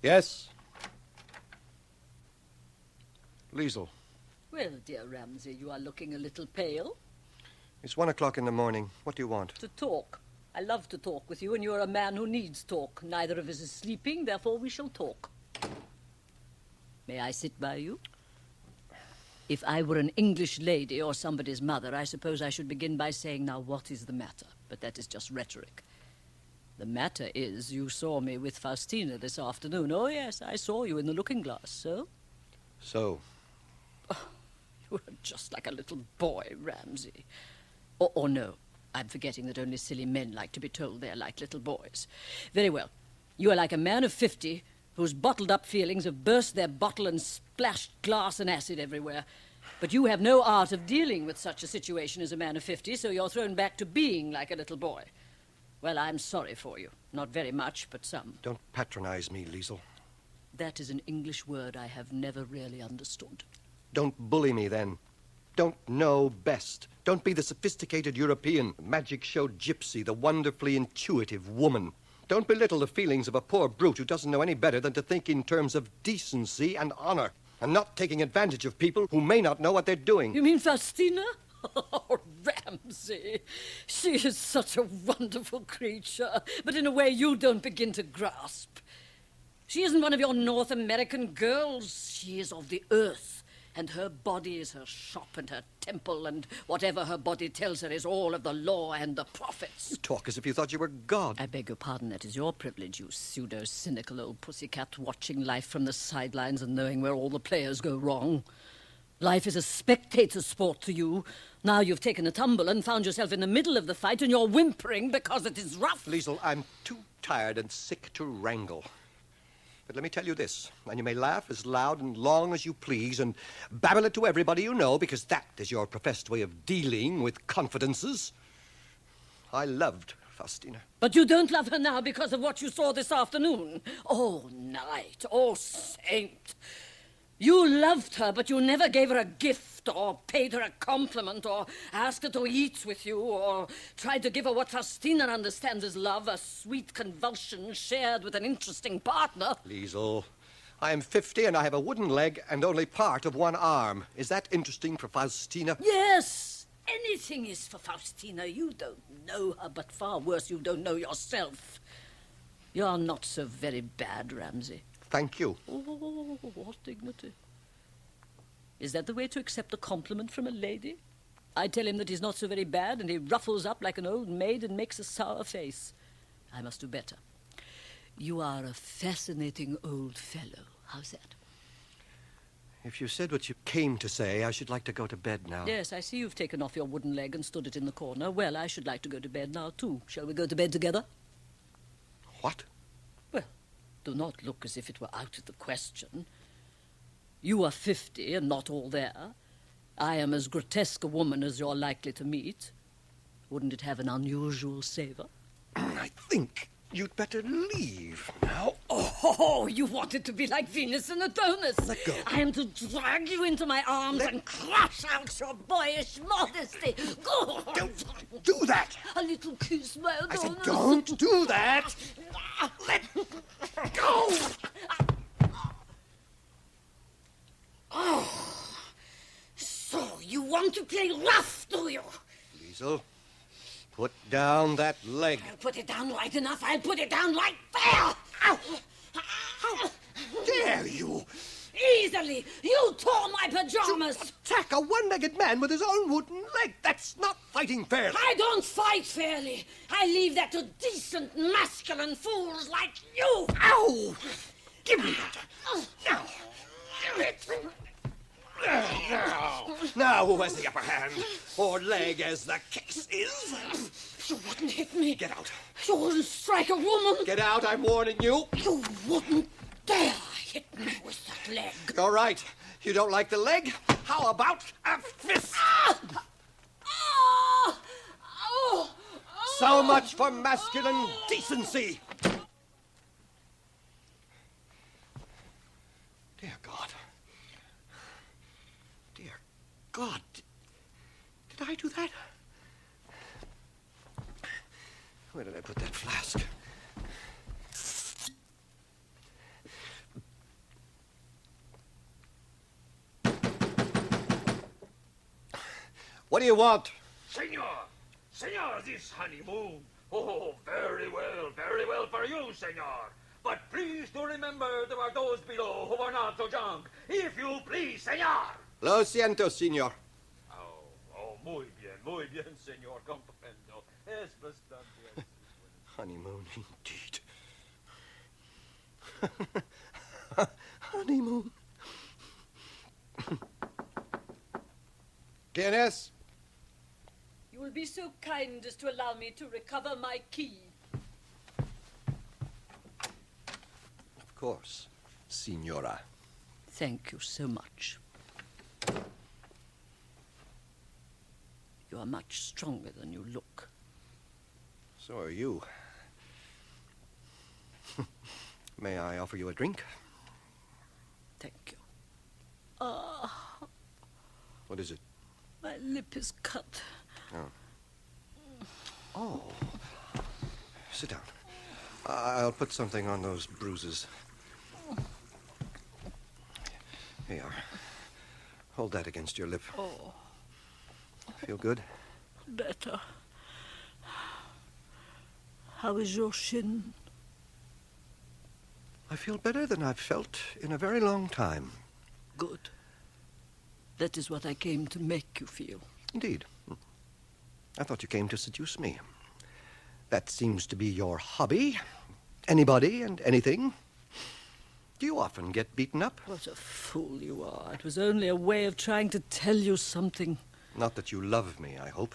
Yes? Liesl. Well, dear Ramsay, you are looking a little pale. It's 1 o'clock in the morning. What do you want? To talk. I love to talk with you, and you're a man who needs talk. Neither of us is sleeping, therefore we shall talk. May I sit by you? If I were an English lady or somebody's mother, I suppose I should begin by saying, now, what is the matter? But that is just rhetoric. The matter is, you saw me with Faustina this afternoon. Oh, yes, I saw you in the looking-glass, so? So? Oh, you were just like a little boy, Ramsay. Or no, I'm forgetting that only silly men like to be told they're like little boys. Very well. You are like a man of 50 whose bottled-up feelings have burst their bottle and splashed glass and acid everywhere. But you have no art of dealing with such a situation as a man of 50, so you're thrown back to being like a little boy. Well, I'm sorry for you. Not very much, but some. Don't patronize me, Liesl. That is an English word I have never really understood. Don't bully me, then. Don't know best. Don't be the sophisticated European, magic show gypsy, the wonderfully intuitive woman. Don't belittle the feelings of a poor brute who doesn't know any better than to think in terms of decency and honor, and not taking advantage of people who may not know what they're doing. You mean Faustina? Oh, Ramsay. She is such a wonderful creature, but in a way you don't begin to grasp. She isn't one of your North American girls. She is of the earth, and her body is her shop and her temple, and whatever her body tells her is all of the law and the prophets. You talk as if you thought you were God. I beg your pardon, that is your privilege, you pseudo-cynical old pussycat, watching life from the sidelines and knowing where all the players go wrong. Life is a spectator sport to you. Now you've taken a tumble and found yourself in the middle of the fight, and you're whimpering because it is rough. Liesl, I'm too tired and sick to wrangle. But let me tell you this, and you may laugh as loud and long as you please and babble it to everybody you know, because that is your professed way of dealing with confidences. I loved Faustina. But you don't love her now because of what you saw this afternoon. Oh, night, oh, saint. You loved her, but you never gave her a gift or paid her a compliment or asked her to eat with you or tried to give her what Faustina understands as love, a sweet convulsion shared with an interesting partner. Liesl, I am 50 and I have a wooden leg and only part of one arm. Is that interesting for Faustina? Yes, anything is for Faustina. You don't know her, but far worse, you don't know yourself. You're not so very bad, Ramsay. Thank you. Oh, what dignity. Is that the way to accept a compliment from a lady? I tell him that he's not so very bad, and he ruffles up like an old maid and makes a sour face. I must do better. You are a fascinating old fellow. How's that? If you said what you came to say, I should like to go to bed now. Yes, I see you've taken off your wooden leg and stood it in the corner. Well, I should like to go to bed now, too. Shall we go to bed together? What? Well, do not look as if it were out of the question. You are 50 and not all there. I am as grotesque a woman as you're likely to meet. Wouldn't it have an unusual savor? I think you'd better leave now. Oh, you wanted to be like Venus and Adonis. Let go. I am to drag you into my arms and crush out your boyish modesty. Go. Don't do that. A little kiss, my Adonis. I said don't do that. Let go. Oh, so you want to play rough, do you? Liesl, put down that leg. I'll put it down right enough. I'll put it down right there. Ow. How dare you? Easily. You tore my pajamas. Attack a one-legged man with his own wooden leg. That's not fighting fairly. I don't fight fairly. I leave that to decent, masculine fools like you. Ow! Give me that. Now. Give it. Now, who has the upper hand? Or leg, as the case is? You wouldn't hit me. Get out. You wouldn't strike a woman. Get out, I'm warning you. You wouldn't dare hit me with that leg. All right. You don't like the leg? How about a fist? Ah! Ah! Oh! So much for masculine decency. Dear God. Dear God. Did I do that? Where did I put that flask? What do you want? Senor, this honeymoon. Oh, very well for you, senor. But please do remember there are those below who are not so young. If you please, senor. Lo siento, senor. Muy bien, senor. Comprendo. Es bastante. Honeymoon, indeed. Honeymoon. Denise? You will be so kind as to allow me to recover my key. Of course, Signora. Thank you so much. You are much stronger than you look. So are you. May I offer you a drink? Thank you. Ah, What is it? my lip is cut. Oh. Sit down. I'll put something on those bruises. Here you are. Hold that against your lip. Oh, Feel good? better. How is your shin? I feel better than I've felt in a very long time. Good. That is what I came to make you feel. Indeed. I thought you came to seduce me. That seems to be your hobby. Anybody and anything. Do you often get beaten up? What a fool you are. It was only a way of trying to tell you something. Not that you love me, I hope.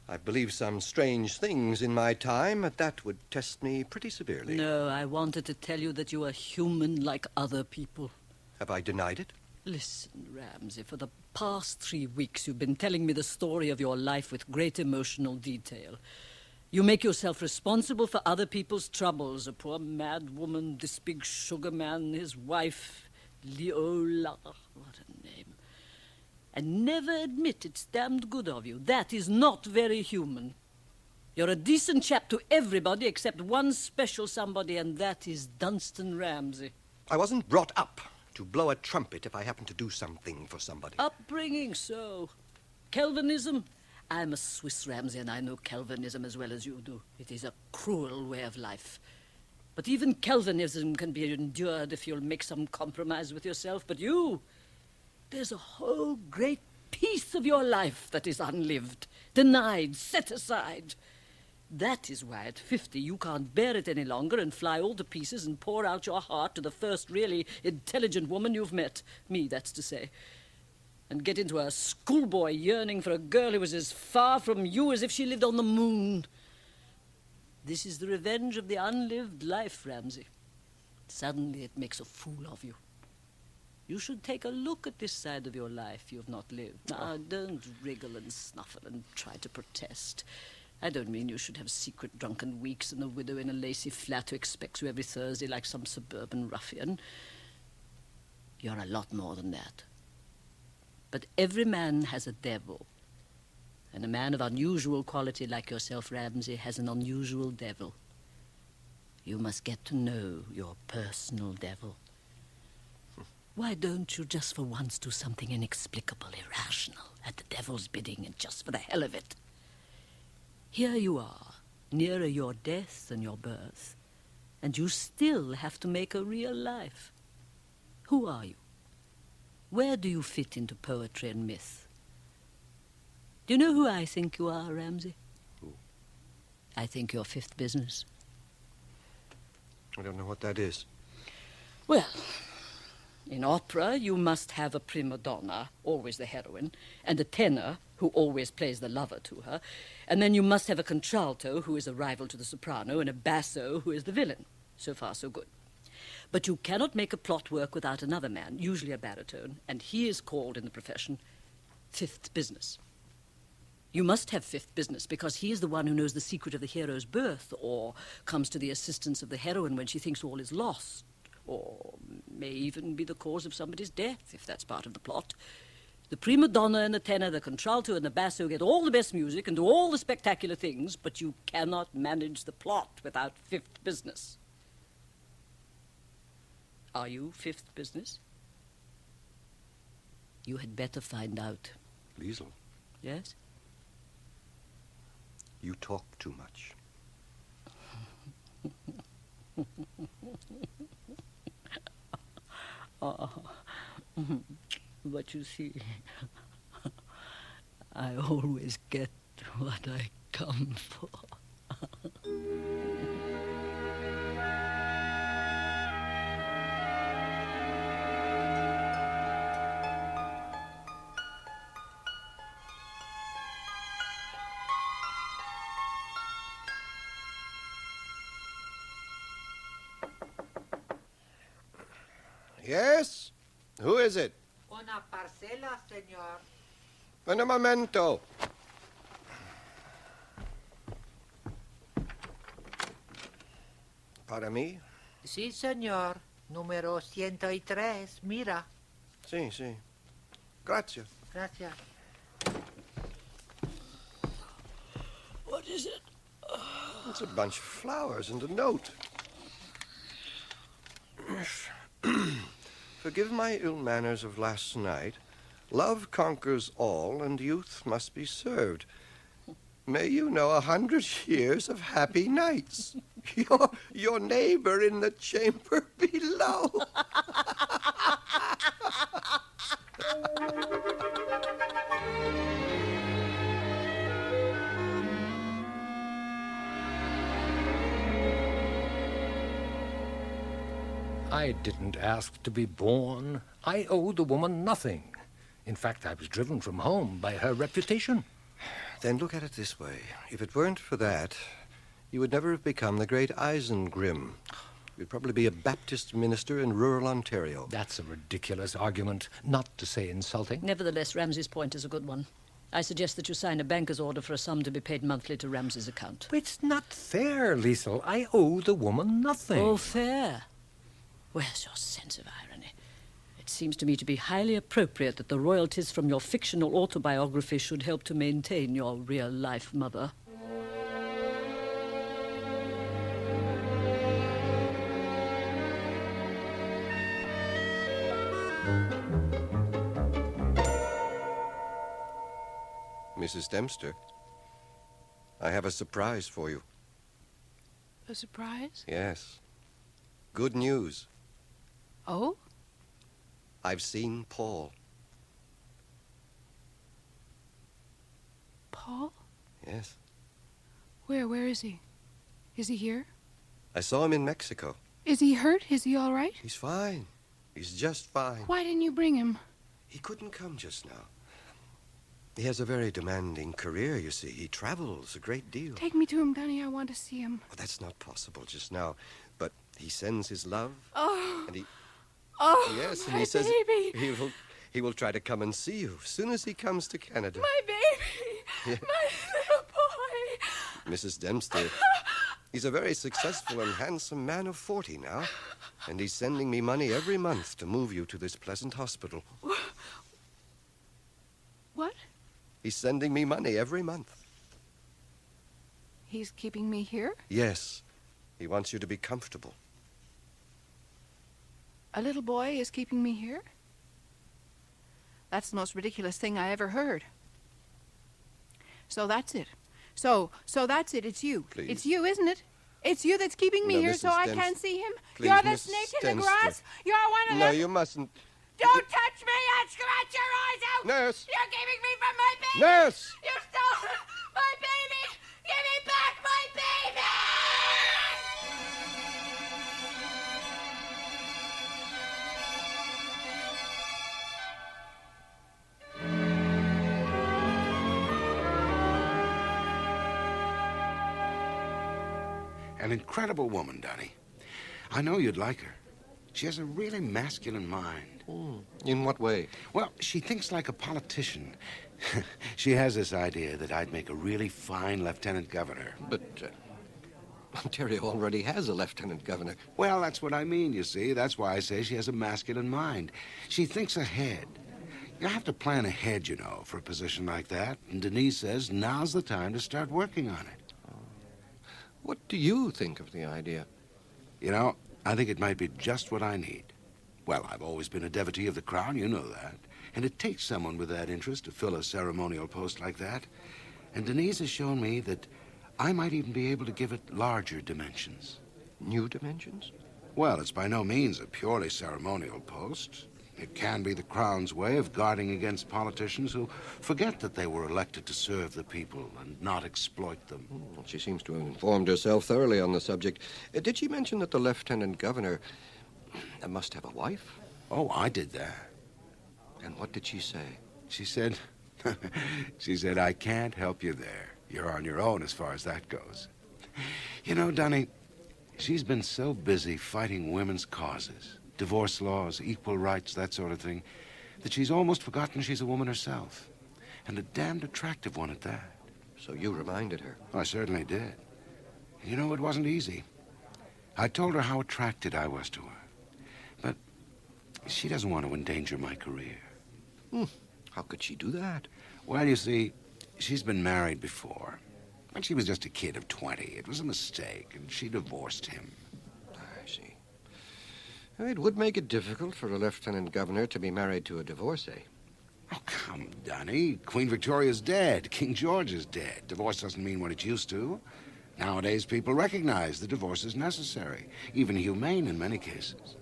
I've believed some strange things in my time, but that would test me pretty severely. No, I wanted to tell you that you are human like other people. Have I denied it? Listen, Ramsay, for the past 3 weeks you've been telling me the story of your life with great emotional detail. You make yourself responsible for other people's troubles. A poor mad woman, this big sugar man, his wife, Leola, what a name. And never admit it's damned good of you. That is not very human. You're a decent chap to everybody except one special somebody, and that is Dunstan Ramsay. I wasn't brought up to blow a trumpet if I happen to do something for somebody. Upbringing, so. Calvinism? I'm a Swiss, Ramsay, and I know Calvinism as well as you do. It is a cruel way of life. But even Calvinism can be endured if you'll make some compromise with yourself. But you, there's a whole great piece of your life that is unlived, denied, set aside. That is why at 50 you can't bear it any longer and fly all to pieces and pour out your heart to the first really intelligent woman you've met. Me, that's to say. And get into a schoolboy yearning for a girl who was as far from you as if she lived on the moon. This is the revenge of the unlived life, Ramsay. Suddenly it makes a fool of you. You should take a look at this side of your life you've not lived. Now, don't wriggle and snuffle and try to protest. I don't mean you should have secret drunken weeks and a widow in a lacy flat who expects you every Thursday like some suburban ruffian. You're a lot more than that. But every man has a devil. And a man of unusual quality like yourself, Ramsay, has an unusual devil. You must get to know your personal devil. Why don't you just for once do something inexplicable, irrational, at the devil's bidding, and just for the hell of it? Here you are, nearer your death than your birth, and you still have to make a real life. Who are you? Where do you fit into poetry and myth? Do you know who I think you are, Ramsay? Who? I think you're fifth business. I don't know what that is. Well, in opera, you must have a prima donna, always the heroine, and a tenor, who always plays the lover to her, and then you must have a contralto, who is a rival to the soprano, and a basso, who is the villain. So far, so good. But you cannot make a plot work without another man, usually a baritone, and he is called in the profession fifth business. You must have fifth business because he is the one who knows the secret of the hero's birth or comes to the assistance of the heroine when she thinks all is lost, or may even be the cause of somebody's death, if that's part of the plot. The prima donna and the tenor, the contralto and the basso get all the best music and do all the spectacular things, but you cannot manage the plot without fifth business. Are you fifth business? You had better find out. Liesl. Yes? You talk too much. But you see, I always get what I come for. Yes? Who is it? Una parcela, señor. Un momento. ¿Para mí? Sí, señor. Número 103. Mira. Sí, sí. Gracias. Gracias. What is it? It's a bunch of flowers and a note. Forgive my ill manners of last night. Love conquers all, and youth must be served. May you know 100 years of happy nights. Your neighbor in the chamber below. I didn't ask to be born. I owe the woman nothing. In fact, I was driven from home by her reputation. Then look at it this way. If it weren't for that, you would never have become the great Eisengrim. You'd probably be a Baptist minister in rural Ontario. That's a ridiculous argument, not to say insulting. Nevertheless, Ramsay's point is a good one. I suggest that you sign a banker's order for a sum to be paid monthly to Ramsay's account. But it's not fair, Liesel. I owe the woman nothing. Oh, fair. Where's your sense of irony? It seems to me to be highly appropriate that the royalties from your fictional autobiography should help to maintain your real-life mother. Mrs. Dempster, I have a surprise for you. A surprise? Yes. Good news. Oh? I've seen Paul. Paul? Yes. Where is he? Is he here? I saw him in Mexico. Is he hurt? Is he all right? He's fine. He's just fine. Why didn't you bring him? He couldn't come just now. He has a very demanding career, you see. He travels a great deal. Take me to him, Dunny. I want to see him. Well, that's not possible just now. But he sends his love. Oh. And he... Oh, Yes, and my he says baby. he will try to come and see you as soon as he comes to Canada. My baby. Yeah. My little boy. Mrs. Dempster, he's a very successful and handsome man of 40 now, and he's sending me money every month to move you to this pleasant hospital. What? He's sending me money every month. He's keeping me here? Yes, he wants you to be comfortable. A little boy is keeping me here? That's the most ridiculous thing I ever heard. So that's it. So that's it. It's you. Please. It's you, isn't it? It's you that's keeping me No, here Mrs. so I Dempster. can't see him? Please, You're the Mrs. snake in the Dempster. grass? You're one of No, them? you mustn't. Don't touch me! I'd scratch your eyes out! Nurse! You're keeping me from my baby! Nurse! You stole my baby! Give me back my baby! An incredible woman, Donnie. I know you'd like her. She has a really masculine mind. In what way? Well, she thinks like a politician. She has this idea that I'd make a really fine lieutenant governor. But Ontario already has a lieutenant governor. Well, that's what I mean, you see. That's why I say she has a masculine mind. She thinks ahead. You have to plan ahead, you know, for a position like that. And Denise says now's the time to start working on it. What do you think of the idea? You know, I think it might be just what I need. Well, I've always been a devotee of the crown, you know that. And it takes someone with that interest to fill a ceremonial post like that. And Denise has shown me that I might even be able to give it larger dimensions. New dimensions? Well, it's by no means a purely ceremonial post. It can be the Crown's way of guarding against politicians who forget that they were elected to serve the people and not exploit them. She seems to have informed herself thoroughly on the subject. Did she mention that the Lieutenant Governor must have a wife? Oh, I did that. And what did she say? She said, I can't help you there. You're on your own as far as that goes. You know, Dunny, she's been so busy fighting women's causes, divorce laws, equal rights, that sort of thing, that she's almost forgotten she's a woman herself. And a damned attractive one at that. So you reminded her? I certainly did. You know, it wasn't easy. I told her how attracted I was to her. But she doesn't want to endanger my career. How could she do that? Well, you see, she's been married before. When she was just a kid of 20, it was a mistake, and she divorced him. I see. It would make it difficult for a Lieutenant Governor to be married to a divorcee. Oh, come, Dunny. Queen Victoria's dead. King George is dead. Divorce doesn't mean what it used to. Nowadays, people recognize the divorce is necessary, even humane in many cases.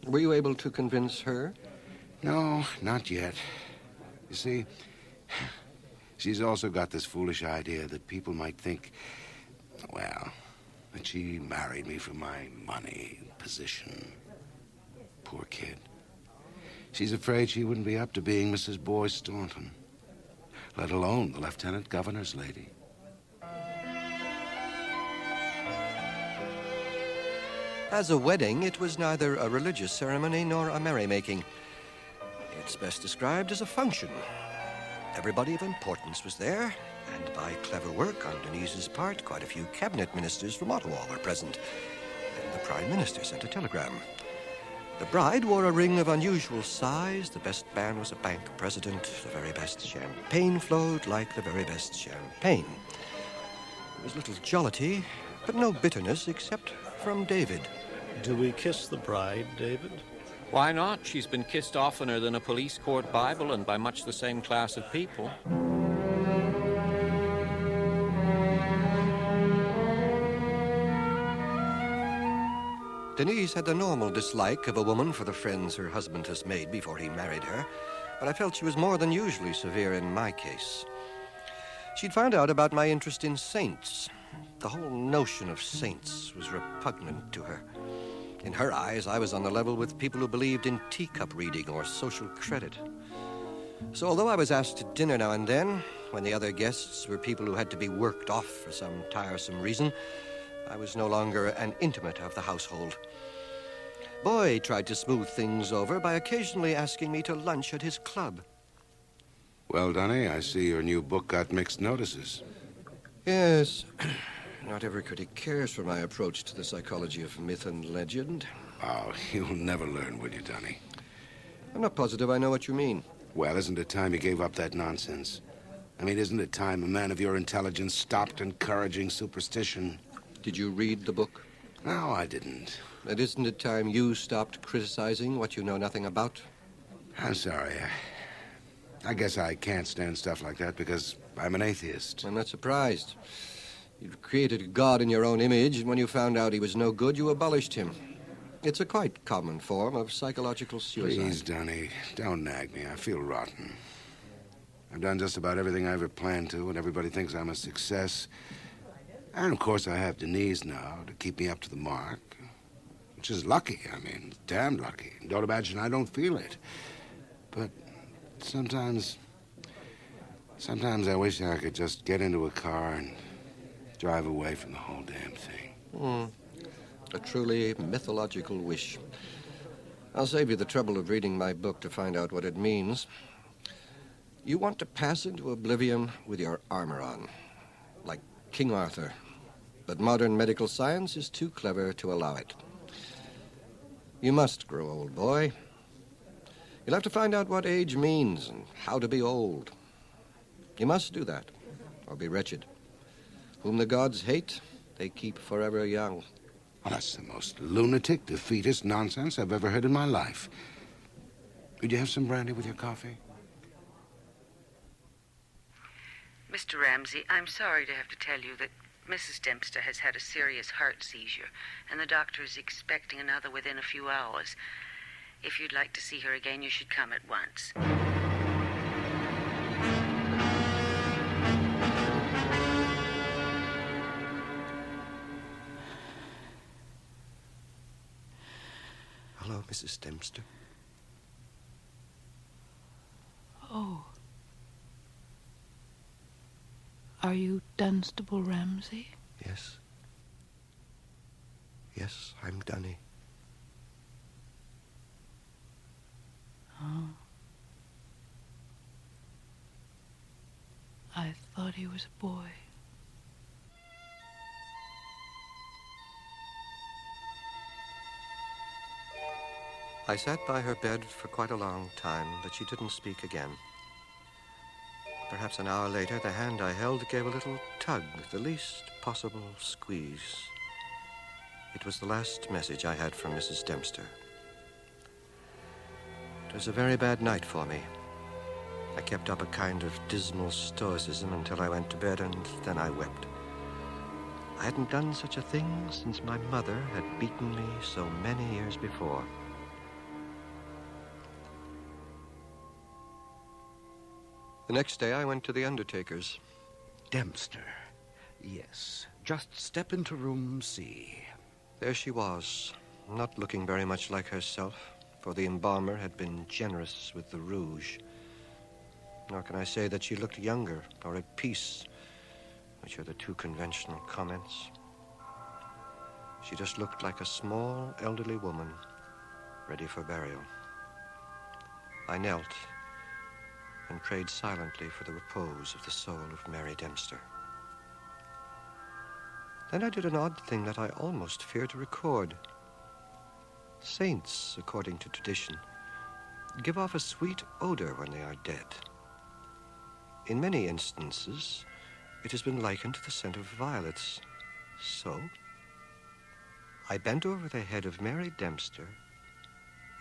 Were you able to convince her? No, not yet. You see, she's also got this foolish idea that people might think, well, that she married me for my money, position. Poor kid. She's afraid she wouldn't be up to being Mrs. Boyce Staunton, let alone the Lieutenant Governor's lady. As a wedding, it was neither a religious ceremony nor a merrymaking. It's best described as a function. Everybody of importance was there, and by clever work on Denise's part, quite a few cabinet ministers from Ottawa were present. And the Prime Minister sent a telegram. The bride wore a ring of unusual size. The best man was a bank president. The very best champagne flowed like the very best champagne. There was little jollity, but no bitterness except from David. Do we kiss the bride, David? Why not? She's been kissed oftener than a police court Bible and by much the same class of people. Denise had the normal dislike of a woman for the friends her husband has made before he married her, but I felt she was more than usually severe in my case. She'd found out about my interest in saints. The whole notion of saints was repugnant to her. In her eyes, I was on the level with people who believed in teacup reading or social credit. So although I was asked to dinner now and then, when the other guests were people who had to be worked off for some tiresome reason, I was no longer an intimate of the household. Boy tried to smooth things over by occasionally asking me to lunch at his club. Well, Dunny, I see your new book got mixed notices. Yes. Not every critic cares for my approach to the psychology of myth and legend. Oh, you'll never learn, will you, Dunny? I'm not positive I know what you mean. Well, isn't it time you gave up that nonsense? I mean, isn't it time a man of your intelligence stopped encouraging superstition? Did you read the book? No, I didn't. And isn't it time you stopped criticizing what you know nothing about? I'm sorry. I guess I can't stand stuff like that because I'm an atheist. I'm not surprised. You created a god in your own image, and when you found out he was no good, you abolished him. It's a quite common form of psychological suicide. Please, Dunny, don't nag me. I feel rotten. I've done just about everything I ever planned to, and everybody thinks I'm a success. And, of course, I have Denise now to keep me up to the mark, which is lucky. I mean, damn lucky. Don't imagine I don't feel it. But sometimes I wish I could just get into a car and drive away from the whole damn thing. A truly mythological wish. I'll save you the trouble of reading my book to find out what it means. You want to pass into oblivion with your armor on, like King Arthur. But modern medical science is too clever to allow it. You must grow old, boy. You'll have to find out what age means and how to be old. You must do that, or be wretched. Whom the gods hate, they keep forever young. Well, that's the most lunatic, defeatist nonsense I've ever heard in my life. Would you have some brandy with your coffee? Mr. Ramsey, I'm sorry to have to tell you that Mrs. Dempster has had a serious heart seizure, and the doctor is expecting another within a few hours. If you'd like to see her again, you should come at once. Hello, Mrs. Dempster. Oh. Are you Dunstable Ramsey? Yes. Yes, I'm Dunny. Oh. I thought he was a boy. I sat by her bed for quite a long time, but she didn't speak again. Perhaps an hour later, the hand I held gave a little tug, the least possible squeeze. It was the last message I had from Mrs. Dempster. It was a very bad night for me. I kept up a kind of dismal stoicism until I went to bed, and then I wept. I hadn't done such a thing since my mother had beaten me so many years before. The next day, I went to the undertaker's. Dempster. Yes. Just step into room C. There she was, not looking very much like herself, for the embalmer had been generous with the rouge. Nor can I say that she looked younger or at peace, which are the two conventional comments. She just looked like a small, elderly woman, ready for burial. I knelt and prayed silently for the repose of the soul of Mary Dempster. Then I did an odd thing that I almost fear to record. Saints, according to tradition, give off a sweet odor when they are dead. In many instances, it has been likened to the scent of violets. So, I bent over the head of Mary Dempster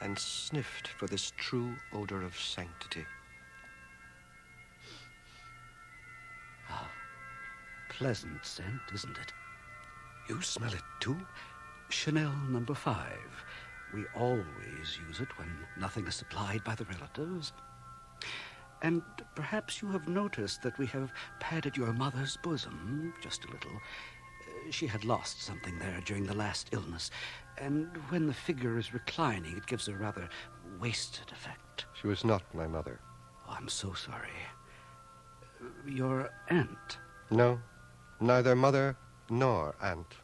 and sniffed for this true odor of sanctity. Pleasant scent, isn't it? You smell it, too? Chanel number 5. We always use it when nothing is supplied by the relatives. And perhaps you have noticed that we have padded your mother's bosom just a little. She had lost something there during the last illness, and when the figure is reclining, it gives a rather wasted effect. She was not my mother. Oh, I'm so sorry. Your aunt? No, neither mother nor aunt.